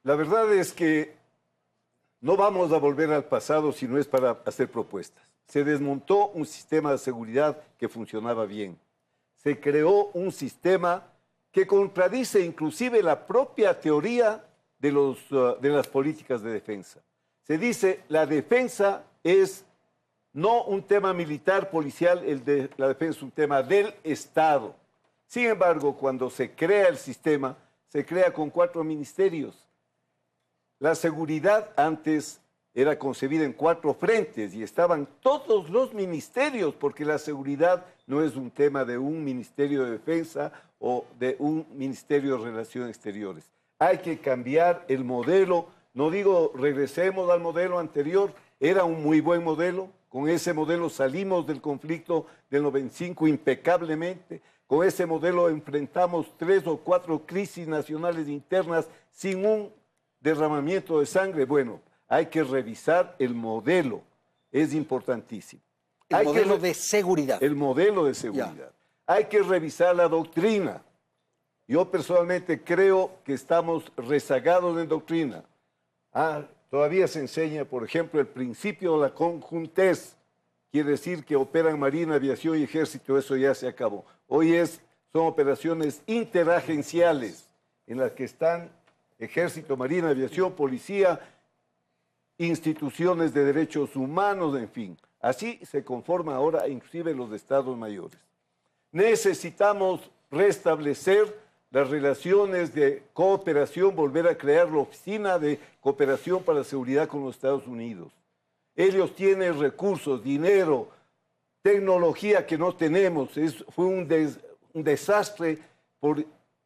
La verdad es que no vamos a volver al pasado si no es para hacer propuestas. Se desmontó un sistema de seguridad que funcionaba bien. Se creó un sistema que contradice inclusive la propia teoría de las políticas de defensa. Se dice la defensa es no un tema militar, policial, la defensa es un tema del Estado. Sin embargo, cuando se crea el sistema, se crea con 4 ministerios. La seguridad antes era concebida en 4 frentes y estaban todos los ministerios, porque la seguridad no es un tema de un Ministerio de Defensa o de un Ministerio de Relaciones Exteriores. Hay que cambiar el modelo. No digo regresemos al modelo anterior, era un muy buen modelo. Con ese modelo salimos del conflicto del 95 impecablemente. Con ese modelo enfrentamos 3 o 4 crisis nacionales internas sin un derramamiento de sangre. Bueno, hay que revisar el modelo. Es importantísimo. El modelo de seguridad. El modelo de seguridad. Ya. Hay que revisar la doctrina. Yo personalmente creo que estamos rezagados en doctrina. Todavía se enseña, por ejemplo, el principio de la conjuntez. Quiere decir que operan Marina, Aviación y Ejército, eso ya se acabó. Hoy son operaciones interagenciales. en la que están Ejército, Marina, Aviación, Policía, instituciones de derechos humanos, en fin. Así se conforma ahora inclusive los estados mayores. Necesitamos restablecer las relaciones de cooperación, volver a crear la Oficina de Cooperación para la Seguridad con los Estados Unidos. Ellos tienen recursos, dinero, tecnología que no tenemos. Fue un desastre por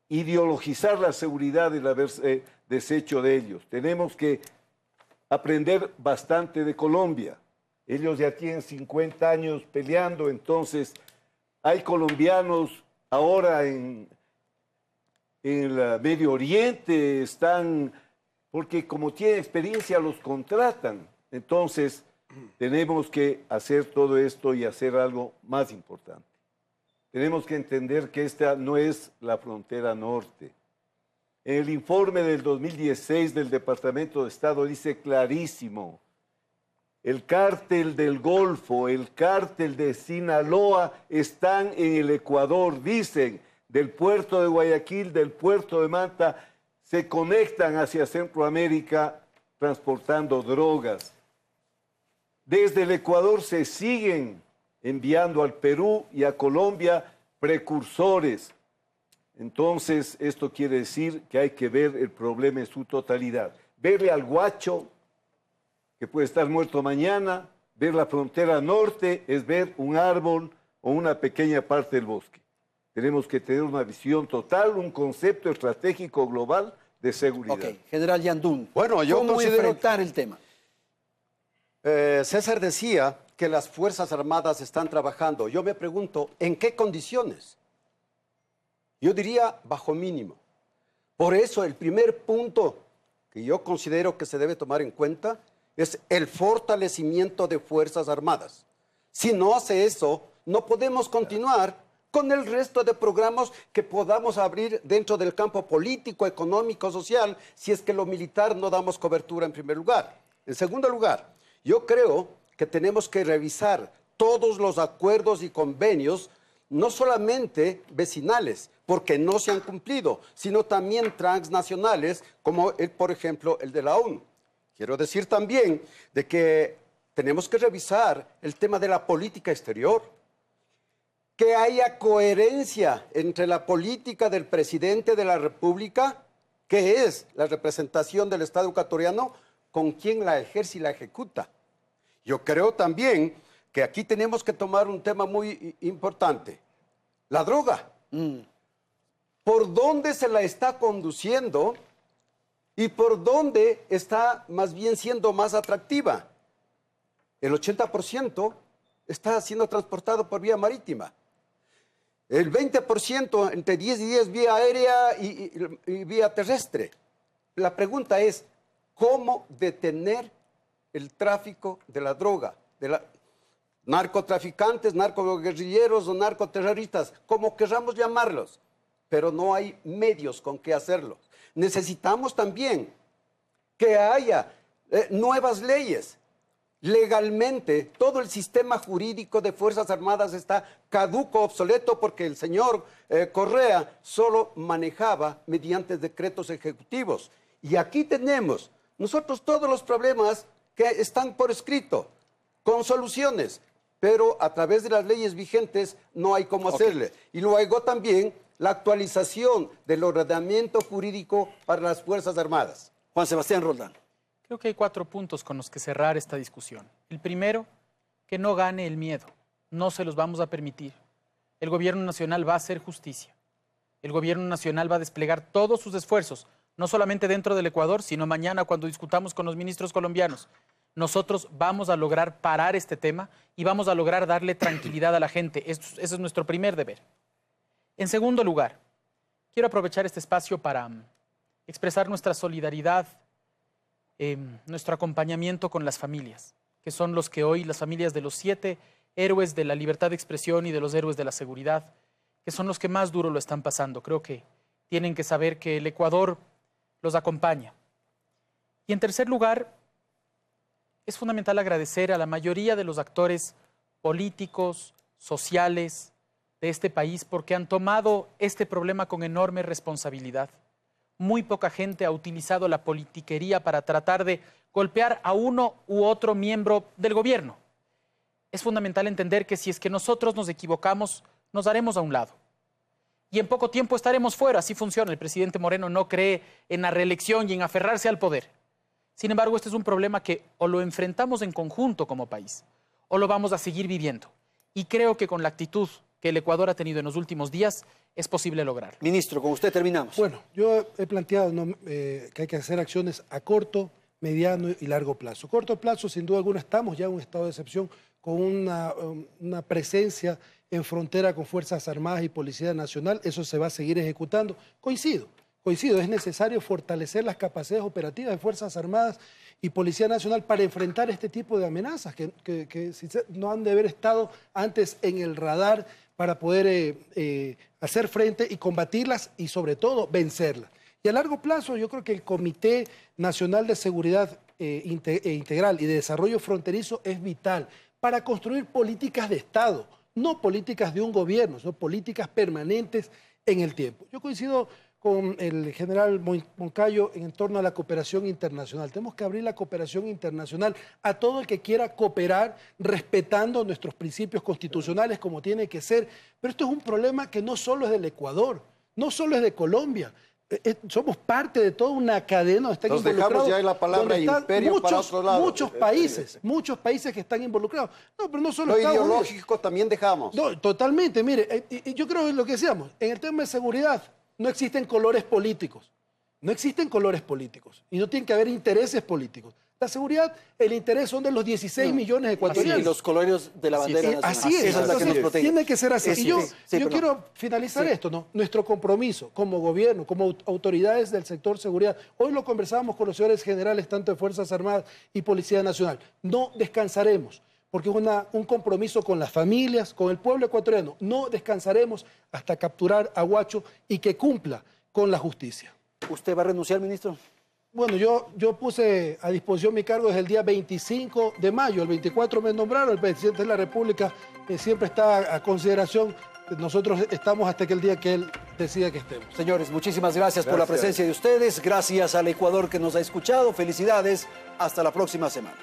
ideologizar la seguridad y haberse deshecho de ellos. Tenemos que aprender bastante de Colombia. Ellos ya tienen 50 años peleando, entonces hay colombianos ahora en el Medio Oriente, están, porque como tienen experiencia los contratan. Entonces tenemos que hacer todo esto y hacer algo más importante. Tenemos que entender que esta no es la frontera norte. En el informe del 2016 del Departamento de Estado dice clarísimo, el cártel del Golfo, el cártel de Sinaloa están en el Ecuador, dicen, del puerto de Guayaquil, del puerto de Manta, se conectan hacia Centroamérica transportando drogas. Desde el Ecuador se siguen enviando al Perú y a Colombia precursores. Entonces, esto quiere decir que hay que ver el problema en su totalidad. Verle al guacho, que puede estar muerto mañana, ver la frontera norte es ver un árbol o una pequeña parte del bosque. Tenemos que tener una visión total, un concepto estratégico global de seguridad. Ok, General Yandún, bueno, yo ¿cómo considero enfrentar el tema? César decía que las Fuerzas Armadas están trabajando. Yo me pregunto, ¿en qué condiciones? Yo diría bajo mínimo. Por eso el primer punto que yo considero que se debe tomar en cuenta es el fortalecimiento de Fuerzas Armadas. Si no hace eso, no podemos continuar con el resto de programas que podamos abrir dentro del campo político, económico, social, si es que lo militar no damos cobertura en primer lugar. En segundo lugar, yo creo que tenemos que revisar todos los acuerdos y convenios, no solamente vecinales, porque no se han cumplido, sino también transnacionales, como por ejemplo el de la ONU. Quiero decir también de que tenemos que revisar el tema de la política exterior, que haya coherencia entre la política del presidente de la República, que es la representación del Estado ecuatoriano, con quien la ejerce y la ejecuta. Yo creo también que aquí tenemos que tomar un tema muy importante, la droga. ¿Por dónde se la está conduciendo y por dónde está más bien siendo más atractiva? El 80% está siendo transportado por vía marítima. El 20% entre 10 y 10 vía aérea y vía terrestre. La pregunta es, ¿cómo detener el tráfico de la droga? Narcotraficantes, narcoguerrilleros o narcoterroristas, como querramos llamarlos, pero no hay medios con que hacerlo. Necesitamos también que haya nuevas leyes. Legalmente, todo el sistema jurídico de Fuerzas Armadas está caduco, obsoleto, porque el señor Correa solo manejaba mediante decretos ejecutivos. Y aquí tenemos nosotros todos los problemas que están por escrito, con soluciones, pero a través de las leyes vigentes no hay cómo hacerle. Y luego también la actualización del ordenamiento jurídico para las Fuerzas Armadas. Juan Sebastián Roldán. Creo que hay 4 puntos con los que cerrar esta discusión. El primero, que no gane el miedo. No se los vamos a permitir. El gobierno nacional va a hacer justicia. El gobierno nacional va a desplegar todos sus esfuerzos, no solamente dentro del Ecuador, sino mañana cuando discutamos con los ministros colombianos. Nosotros vamos a lograr parar este tema y vamos a lograr darle tranquilidad a la gente. Ese es nuestro primer deber. En segundo lugar, quiero aprovechar este espacio para expresar nuestra solidaridad, nuestro acompañamiento con las familias, que son los que hoy, las familias de los 7 héroes de la libertad de expresión y de los héroes de la seguridad, que son los que más duro lo están pasando. Creo que tienen que saber que el Ecuador los acompaña. Y en tercer lugar, es fundamental agradecer a la mayoría de los actores políticos, sociales de este país, porque han tomado este problema con enorme responsabilidad. muy poca gente ha utilizado la politiquería para tratar de golpear a uno u otro miembro del gobierno. Es fundamental entender que si es que nosotros nos equivocamos, nos daremos a un lado. Y en poco tiempo estaremos fuera, así funciona. El presidente Moreno no cree en la reelección y en aferrarse al poder. Sin embargo, este es un problema que o lo enfrentamos en conjunto como país, o lo vamos a seguir viviendo. Y creo que con la actitud que el Ecuador ha tenido en los últimos días, es posible lograrlo. Ministro, con usted terminamos. Bueno, yo he planteado que hay que hacer acciones a corto, mediano y largo plazo. Corto plazo, sin duda alguna, estamos ya en un estado de excepción con una presencia en frontera con Fuerzas Armadas y Policía Nacional. Eso se va a seguir ejecutando. Coincido, es necesario fortalecer las capacidades operativas de Fuerzas Armadas y Policía Nacional para enfrentar este tipo de amenazas que no han de haber estado antes en el radar para poder hacer frente y combatirlas y sobre todo vencerlas. Y a largo plazo yo creo que el Comité Nacional de Seguridad Integral y de Desarrollo Fronterizo es vital para construir políticas de Estado, no políticas de un gobierno, sino políticas permanentes en el tiempo. Yo coincido con el general Moncayo en torno a la cooperación internacional. Tenemos que abrir la cooperación internacional a todo el que quiera cooperar respetando nuestros principios constitucionales como tiene que ser. Pero esto es un problema que no solo es del Ecuador, no solo es de Colombia. Somos parte de toda una cadena donde están Nos dejamos ya la palabra imperio para otro lado. Muchos países que están involucrados. No, pero no solo lo Estados ideológico Unidos. También dejamos. No, totalmente, mire, yo creo que lo que decíamos, en el tema de seguridad no existen colores políticos. No existen colores políticos y no tienen que haber intereses políticos. La seguridad, el interés son de los 16 millones de ecuatorianos. Y los colores de la bandera nacional. Así es, esa es la que nos protege. Tiene que ser así. Y yo quiero finalizar esto, ¿no? Nuestro compromiso como gobierno, como autoridades del sector seguridad, hoy lo conversábamos con los señores generales, tanto de Fuerzas Armadas y Policía Nacional, no descansaremos, porque es un compromiso con las familias, con el pueblo ecuatoriano, no descansaremos hasta capturar a Huacho y que cumpla con la justicia. ¿Usted va a renunciar, ministro? Bueno, yo puse a disposición mi cargo desde el día 25 de mayo, el 24 me nombraron, el presidente de la República siempre está a consideración, nosotros estamos hasta que el día que él decida que estemos. Señores, muchísimas gracias por la presencia de ustedes, gracias al Ecuador que nos ha escuchado, felicidades, hasta la próxima semana.